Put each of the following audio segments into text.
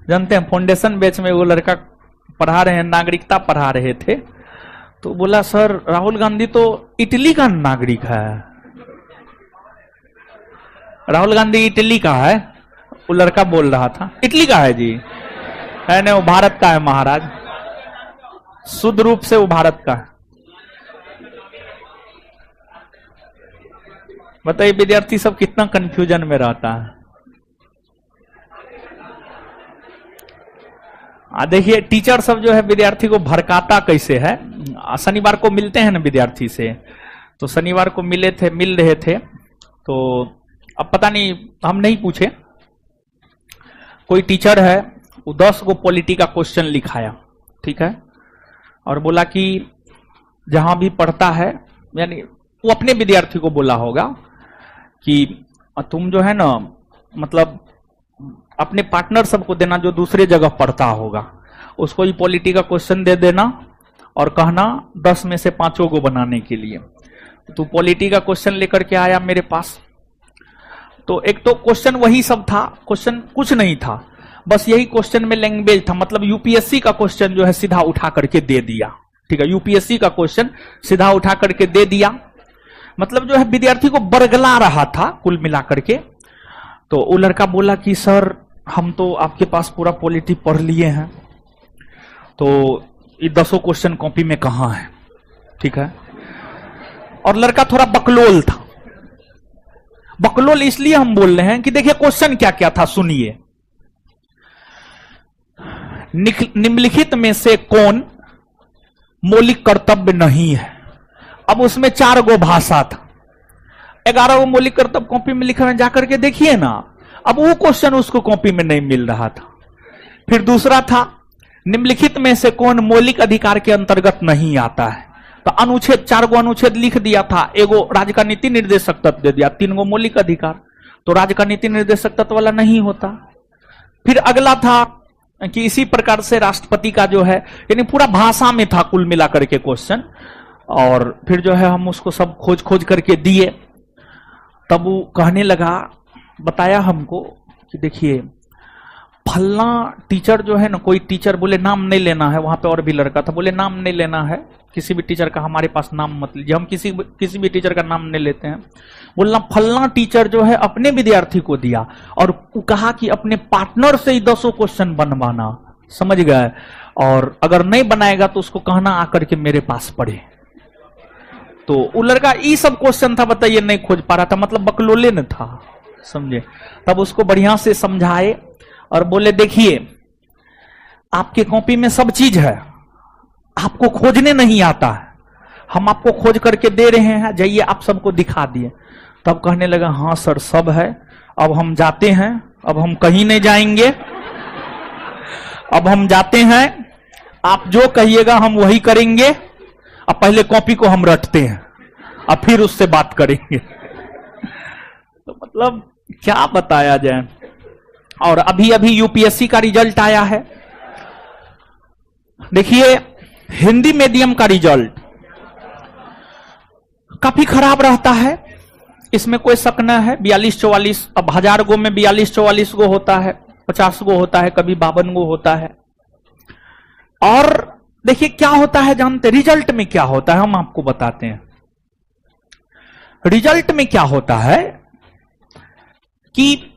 जानते हैं foundation batch में वो लड़का पढ़ा रहे हैं, नागरिकता पढ़ा रहे थे, तो बोला सर राहुल गांधी तो इटली का नागरिक है। राहुल गांधी इटली का है, वो लड़का बोल रहा था। इटली का है जी, है नहीं, वो भारत का है महाराज, शुद्ध रूप से वो भारत का है। बताइए विद्यार्थी सब कितना कंफ्यूजन में रहता है। देखिए टीचर सब जो है विद्यार्थी को भड़काता कैसे है। शनिवार को मिलते हैं ना विद्यार्थी से, तो शनिवार को मिल रहे थे, तो अब पता नहीं, हम नहीं पूछे, कोई टीचर है वो 10 गो पॉलिटी का क्वेश्चन लिखाया, ठीक है, और बोला कि जहां भी पढ़ता है, यानी वो अपने विद्यार्थी को बोला होगा कि तुम जो है ना, मतलब अपने पार्टनर सबको देना जो दूसरे जगह पढ़ता होगा, उसको ये पॉलिटी का क्वेश्चन दे देना और कहना 10 में से 5 को बनाने के लिए। तो पॉलिटी का क्वेश्चन लेकर के आया मेरे पास, तो एक तो क्वेश्चन वही सब था, क्वेश्चन कुछ नहीं था, बस यही क्वेश्चन में लैंग्वेज था, मतलब यूपीएससी का क्वेश्चन जो है सीधा उठा करके दे दिया, ठीक है, यूपीएससी का क्वेश्चन सीधा उठा करके दे दिया, मतलब जो है विद्यार्थी को बरगला रहा था कुल मिलाकर के। तो वो लड़का बोला कि सर हम तो आपके पास पूरा पॉलिटी पढ़ लिए हैं, तो ये 10 क्वेश्चन कॉपी में कहां है, ठीक है। और लड़का थोड़ा बकलोल था। बकलोल इसलिए हम बोल रहे हैं कि देखिए क्वेश्चन क्या क्या था, सुनिए। निम्नलिखित में से कौन मौलिक कर्तव्य नहीं है। अब उसमें 4 गो भाषा था, 11 गो मौलिक कर्तव्य कॉपी में लिखा है, जाकर के देखिए ना। अब वो क्वेश्चन उसको कॉपी में नहीं मिल रहा था। फिर दूसरा था निम्नलिखित में से कौन मौलिक अधिकार के अंतर्गत नहीं आता है, तो अनुच्छेद 4 गो अनुच्छेद लिख दिया था, एगो राज्य का नीति निर्देशक तत्व दे दिया, 3 गो मौलिक अधिकार, तो राज्य का नीति निर्देशक तत्व वाला नहीं होता। फिर अगला था कि इसी प्रकार से राष्ट्रपति का जो है, यानी पूरा भाषा में था कुल मिलाकर के क्वेश्चन। और फिर जो है हम उसको सब खोज खोज करके दिए, तब वो कहने लगा, बताया हमको कि देखिए फलना टीचर जो है ना, कोई टीचर बोले नाम नहीं लेना है, वहां पे और भी लड़का था, बोले नाम नहीं लेना है, किसी भी टीचर का हमारे पास नाम मत लीजिए, हम किसी भी टीचर का नाम नहीं लेते हैं। बोलना फलना टीचर जो है अपने विद्यार्थी को दिया और कहा कि अपने पार्टनर से ही 10 क्वेश्चन बनवाना, समझ गए, और अगर नहीं बनाएगा तो उसको कहना आकर के मेरे पास पढ़े। तो वो लड़का ये सब क्वेश्चन था, बताइए नहीं खोज पा रहा था, मतलब बकलोले न था, समझे। तब उसको बढ़िया से समझाए और बोले देखिए आपके कॉपी में सब चीज है, आपको खोजने नहीं आता है, हम आपको खोज करके दे रहे हैं, जाइए आप सबको दिखा दिए। तब कहने लगा हाँ सर सब है, अब हम जाते हैं, अब हम कहीं नहीं जाएंगे, अब हम जाते हैं, आप जो कहिएगा हम वही करेंगे, अब पहले कॉपी को हम रटते हैं अब फिर उससे बात करेंगे। तो मतलब क्या बताया जाए। और अभी अभी यूपीएससी का रिजल्ट आया है, देखिए हिंदी मीडियम का रिजल्ट काफी खराब रहता है, इसमें कोई शक न है। 42-44, अब 1000 गो में 42-44 गो होता है, 50 गो होता है, कभी 52 गो होता है। और देखिए क्या होता है जानते, रिजल्ट में क्या होता है हम आपको बताते हैं। रिजल्ट में क्या होता है कि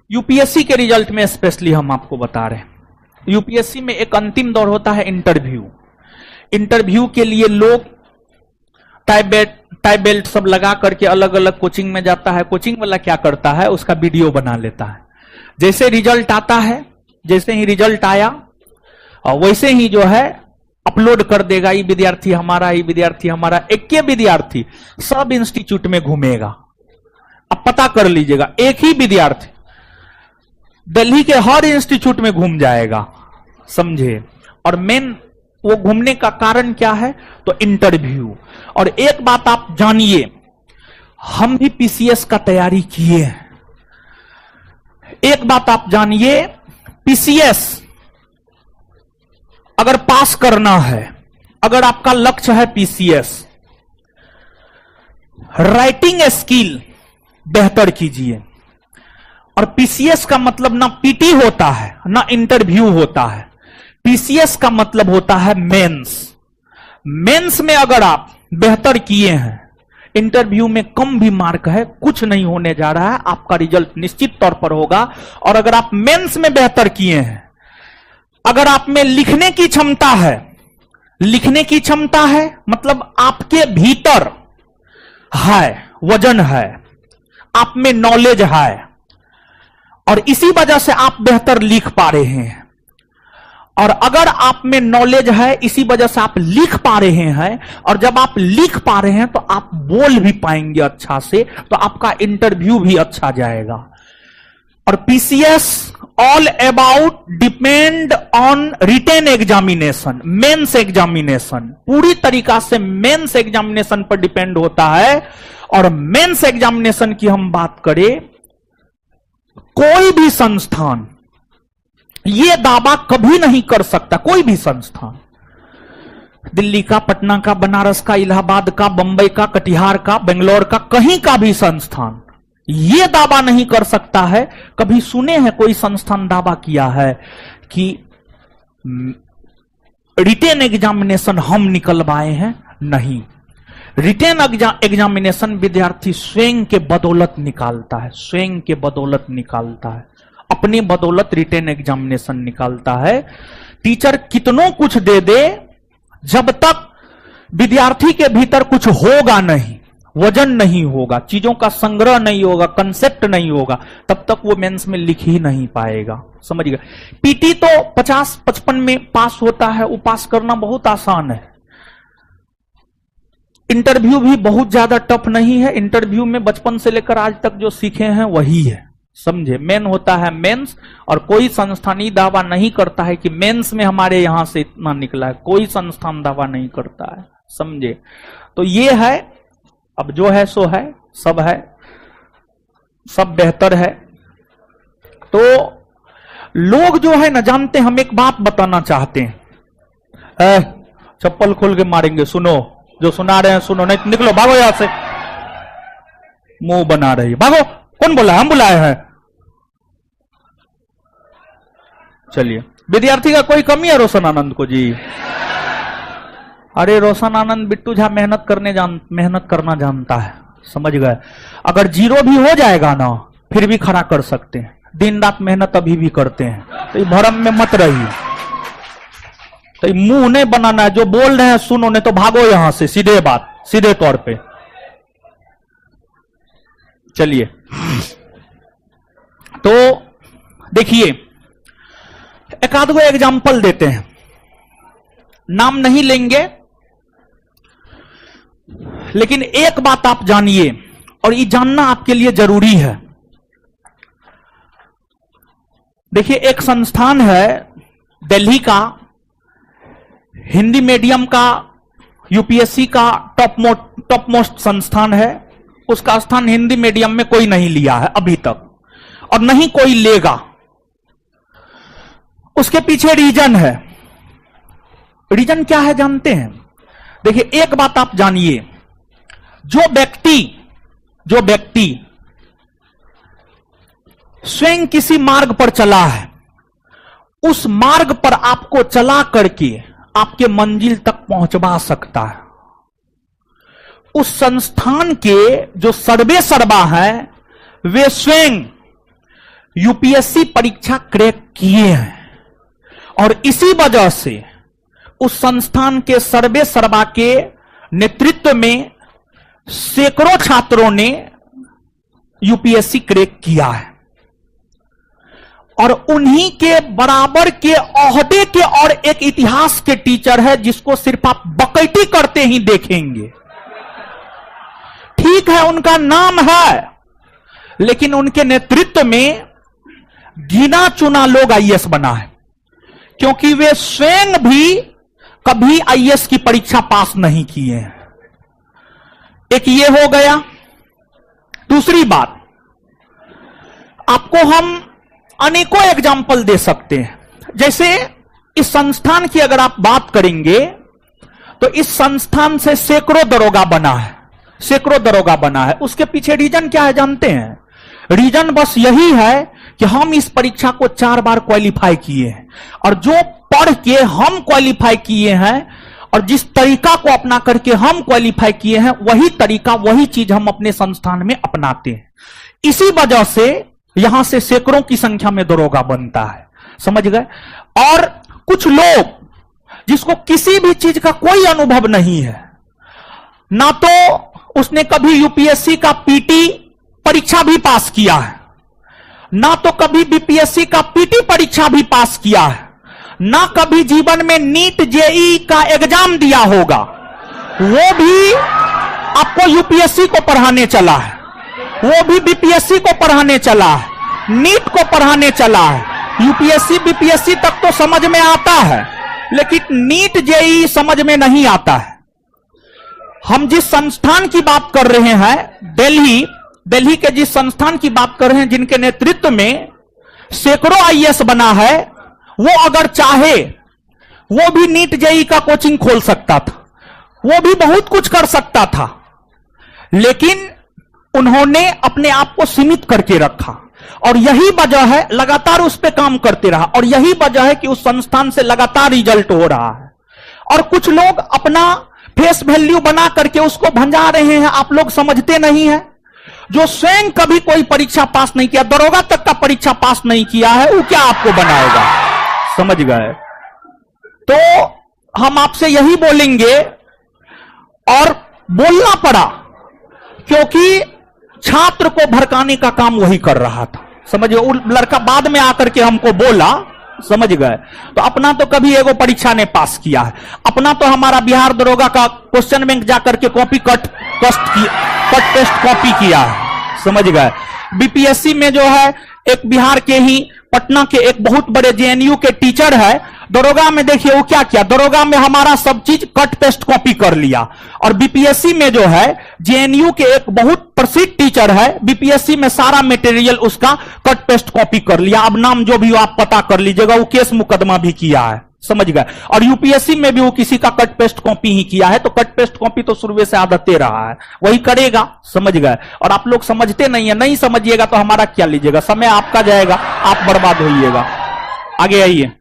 यूपीएससी के रिजल्ट में स्पेशली हम आपको बता रहे हैं, यूपीएससी में एक अंतिम दौर होता है इंटरव्यू। इंटरव्यू के लिए लोग टाई बेल्ट सब लगा करके अलग अलग कोचिंग में जाता है। कोचिंग वाला क्या करता है, उसका वीडियो बना लेता है। जैसे रिजल्ट आता है, जैसे ही रिजल्ट आया वैसे ही जो है अपलोड कर देगा, ये विद्यार्थी हमारा, ये विद्यार्थी हमारा। एक के विद्यार्थी सब इंस्टीट्यूट में घूमेगा। अब पता कर लीजिएगा, एक ही विद्यार्थी दिल्ली के हर इंस्टीट्यूट में घूम जाएगा, समझे। और मेन वो घूमने का कारण क्या है, तो इंटरव्यू। और एक बात आप जानिए, हम भी पीसीएस का तैयारी किए हैं। एक बात आप जानिए, पीसीएस अगर पास करना है, अगर आपका लक्ष्य है पीसीएस, राइटिंग स्किल बेहतर कीजिए। और पीसीएस का मतलब ना पीटी होता है ना इंटरव्यू होता है। पीसीएस का मतलब होता है मेंस। मेंस में अगर आप बेहतर किए हैं, इंटरव्यू में कम भी मार्क है, कुछ नहीं होने जा रहा है, आपका रिजल्ट निश्चित तौर पर होगा। और अगर आप मेंस में बेहतर किए हैं, अगर आप में लिखने की क्षमता है, लिखने की क्षमता है मतलब आपके भीतर है, वजन है, आप में नॉलेज है, और इसी वजह से आप बेहतर लिख पा रहे हैं। और अगर आप में नॉलेज है, इसी वजह से आप लिख पा रहे हैं, और जब आप लिख पा रहे हैं तो आप बोल भी पाएंगे अच्छा से, तो आपका इंटरव्यू भी अच्छा जाएगा। और PCS all about depend on written examination, mains examination, पूरी तरीका से मेंस एग्जामिनेशन पर डिपेंड होता है। और मेंस एग्जामिनेशन की हम बात करें, कोई भी संस्थान यह दावा कभी नहीं कर सकता, कोई भी संस्थान, दिल्ली का, पटना का, बनारस का, इलाहाबाद का, बंबई का, कटिहार का, बेंगलोर का, कहीं का भी संस्थान यह दावा नहीं कर सकता है। कभी सुने हैं कोई संस्थान दावा किया है कि रिटेन एग्जामिनेशन हम निकलवाए हैं? नहीं, रिटेन एग्जामिनेशन विद्यार्थी स्वयं के बदौलत निकालता है, स्वयं के बदौलत निकालता है, अपनी बदौलत रिटेन एग्जामिनेशन निकालता है। टीचर कितनों कुछ दे दे, जब तक विद्यार्थी के भीतर कुछ होगा नहीं, वजन नहीं होगा, चीजों का संग्रह नहीं होगा, कंसेप्ट नहीं होगा, तब तक वो मेंस में लिख ही नहीं पाएगा। समझ गए? पीटी तो 50-55 में पास होता है, वो पास करना बहुत आसान है। इंटरव्यू भी बहुत ज्यादा टफ नहीं है, इंटरव्यू में बचपन से लेकर आज तक जो सीखे हैं वही है। समझे? मेन होता है मेंस, और कोई संस्थान दावा नहीं करता है कि मेंस में हमारे यहां से इतना निकला है, कोई संस्थान दावा नहीं करता है। समझे? तो ये है, अब जो है सो है, सब है, सब बेहतर है। तो लोग जो है ना जानते, हम एक बात बताना चाहते हैं, चप्पल खोल के मारेंगे, सुनो, जो सुना रहे हैं सुनो, नहीं निकलो, भागो यहां से, मुंह बना रही, भागो। कौन बोला? हम बुलाए हैं। चलिए, विद्यार्थी का कोई कमी है रोशन आनंद को जी? अरे रोशन आनंद, बिट्टू झा मेहनत करना जानता है। समझ गए? अगर 0 भी हो जाएगा ना, फिर भी खड़ा कर सकते हैं, दिन रात मेहनत अभी भी करते हैं। तो भरम में मत रहिए, तो मुंह नहीं बनाना है, जो बोल रहे हैं सुनो, नहीं तो भागो यहां से, सीधे बात, सीधे तौर पे। चलिए, तो देखिए, एक आध गो एग्जाम्पल देते हैं, नाम नहीं लेंगे, लेकिन एक बात आप जानिए, और ये जानना आपके लिए जरूरी है। देखिए, एक संस्थान है दिल्ली का, हिंदी मीडियम का, यूपीएससी का टॉप मोस्ट संस्थान है। उसका स्थान हिंदी मीडियम में कोई नहीं लिया है अभी तक, और नहीं कोई लेगा। उसके पीछे रीजन है। रीजन क्या है जानते हैं? देखिए, एक बात आप जानिए, जो व्यक्ति स्वयं किसी मार्ग पर चला है, उस मार्ग पर आपको चला करके आपके मंजिल तक पहुंचवा सकता है। उस संस्थान के जो सर्वे सर्वा है, वे स्वयं यूपीएससी परीक्षा क्रैक किए हैं, और इसी वजह से उस संस्थान के सर्वे सर्वा के नेतृत्व में सैकड़ों छात्रों ने यूपीएससी क्रैक किया है। और उन्हीं के बराबर के ओहदे के और एक इतिहास के टीचर है, जिसको सिर्फ आप बकैती करते ही देखेंगे। ठीक है, उनका नाम है, लेकिन उनके नेतृत्व में गिना चुना लोग आईएएस बना है, क्योंकि वे स्वयं भी कभी आईएएस की परीक्षा पास नहीं किए हैं। एक ये हो गया। दूसरी बात, आपको हम अनेकों एग्जाम्पल दे सकते हैं। जैसे इस संस्थान की अगर आप बात करेंगे, तो इस संस्थान से सैकड़ों दरोगा बना है, सैकड़ों दरोगा बना है। उसके पीछे रीजन क्या है जानते हैं? रीजन बस यही है कि हम इस परीक्षा को 4 बार क्वालिफाई किए हैं, और जो पढ़ के हम क्वालिफाई किए हैं और जिस तरीका को अपना करके हम क्वालिफाई किए हैं, वही तरीका, वही चीज हम अपने संस्थान में अपनाते हैं। इसी वजह से यहां से सैकड़ों की संख्या में दरोगा बनता है, समझ गए। और कुछ लोग जिसको किसी भी चीज का कोई अनुभव नहीं है, ना तो उसने कभी यूपीएससी का पीटी परीक्षा भी पास किया है, ना तो कभी बीपीएससी का पीटी परीक्षा भी पास किया है, ना कभी जीवन में नीट जेई का एग्जाम दिया होगा, वो भी आपको यूपीएससी को पढ़ाने चला है, वो भी बीपीएससी को पढ़ाने चला है, नीट को पढ़ाने चला है। यूपीएससी बीपीएससी तक तो समझ में आता है, लेकिन नीट जेई समझ में नहीं आता है। हम जिस संस्थान की बात कर रहे हैं, दिल्ली के जिस संस्थान की बात कर रहे हैं, जिनके नेतृत्व में सैकड़ों आईएएस बना है, वो अगर चाहे वो भी नीट जेई का कोचिंग खोल सकता था, वो भी बहुत कुछ कर सकता था, लेकिन उन्होंने अपने आप को सीमित करके रखा। और यही वजह है, लगातार उस पर काम करते रहा, और यही वजह है कि उस संस्थान से लगातार रिजल्ट हो रहा है। और कुछ लोग अपना फेस वैल्यू बना करके उसको भंजा रहे हैं, आप लोग समझते नहीं है। जो स्वयं कभी कोई परीक्षा पास नहीं किया, दरोगा तक का परीक्षा पास नहीं किया है, वो क्या आपको बनाएगा, समझ गए। तो हम आपसे यही बोलेंगे, और बोलना पड़ा क्योंकि छात्र को भड़काने का काम वही कर रहा था, समझिए। वो लड़का बाद में आकर के हमको बोला, समझ गए। तो अपना तो कभी एगो परीक्षा ने पास किया है, अपना तो हमारा बिहार दरोगा का क्वेश्चन बैंक जाकर के कॉपी कट टेस्ट कॉपी किया है, समझ गए। बीपीएससी में जो है, एक बिहार के ही पटना के एक बहुत बड़े जेएनयू के टीचर है, दरोगा में देखिए वो क्या किया, दरोगा में हमारा सब चीज कट पेस्ट कॉपी कर लिया। और बीपीएससी में जो है, जेएनयू के एक बहुत प्रसिद्ध टीचर है, बीपीएससी में सारा मटेरियल उसका कट पेस्ट कॉपी कर लिया। अब नाम जो भी हो आप पता कर लीजिएगा, वो केस मुकदमा भी किया है, समझ गए। और यूपीएससी में भी वो किसी का कट पेस्ट कॉपी ही किया है, तो कट पेस्ट कॉपी तो शुरू से आदते रहा है, वही करेगा, समझ गए। और आप लोग समझते नहीं है, नहीं समझिएगा तो हमारा क्या लीजिएगा, समय आपका जाएगा, आप बर्बाद होइएगा। आगे आइए।